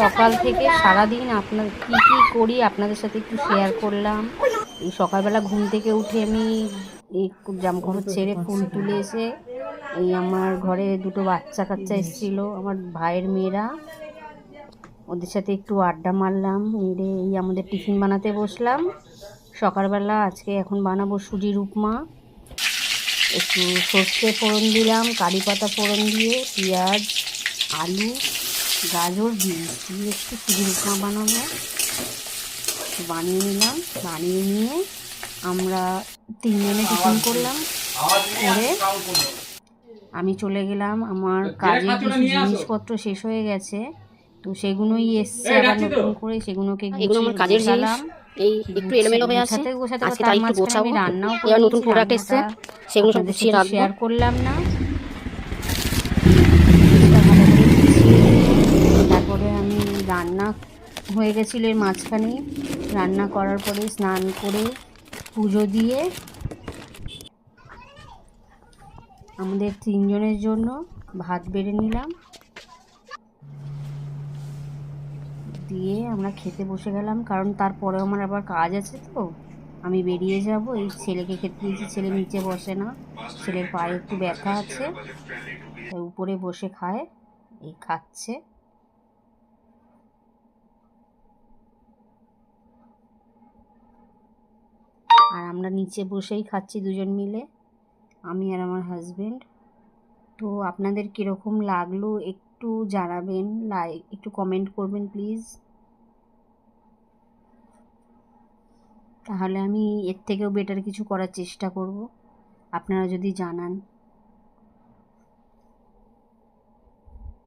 সকাল থেকে সারাদিন আপনার কি কি করি আপনাদের সাথে একটু শেয়ার করলাম। এই সকালবেলা ঘুম থেকে উঠে আমি এই জামাকাপড় ছেড়ে ফুল তুলে এসে এই আমার ঘরে দুটো বাচ্চা কাচ্চা এসেছিল, আমার ভাইয়ের মেয়েরা, ওদের সাথে একটু আড্ডা মারলাম। মেরে এই আমাদের টিফিন বানাতে বসলাম সকালবেলা। আজকে এখন বানাবো সুজির উপমা। একটু সর্ষে ফোড়ন দিলাম, কারি পাতা ফোড়ন দিয়ে পেঁয়াজ, আলু, গাজর দিয়ে একটু সুজির উপমা বানাবো। বানিয়ে নিলাম, বানিয়ে নিয়ে আমরা তিনজনে টিফিন করলাম। করে আমি চলে গেলাম, আমার কাজের কিছু জিনিসপত্র শেষ হয়ে গেছে, তো সেগুলোই এসছে আবার নতুন করে, সেগুলোকে এগুলো আমার কাজের জিনিস, গোছালাম। এই একটু এলোমেলো হয়ে আছে, গোছাতে আজকে তার তাই একটু মাঝখানে গোছাবো। আমি রান্নাও করে এবার নতুন নিয়েছি, প্রোডাক্ট এসছে, রান্নাটা সেগুলো সব আপনাদের গুছিয়ে সাথে রাখবো। শেয়ার করলাম না। ভালো করে গুছিয়ে নিয়ে তারপরে আমি রান্না হয়ে গেছিলো এর মাঝখানে। রান্না করার পরে স্নান করে পুজো দিয়ে আমাদের তিনজনের জন্য ভাত বেড়ে নিলাম, দিয়ে আমরা খেতে বসে গেলাম। কারণ তারপরে আমার আবার কাজ আছে, তো আমি বেরিয়ে যাব। এই ছেলেকে খেতে দিয়েছি, ছেলে নিচে বসে না, ছেলের পায়ে একটু ব্যথা আছে, তাই উপরে বসে খায়, এই খাচ্ছে। আর আমরা নিচে বসেই খাচ্ছি দুজন মিলে, আমি আর আমার হাজবেন্ড। তো আপনাদের কীরকম লাগলো একটু জানাবেন, একটু কমেন্ট করবেন প্লিজ, তাহলে আমি এর থেকেও বেটার কিছু করার চেষ্টা করব, আপনারা যদি জানান।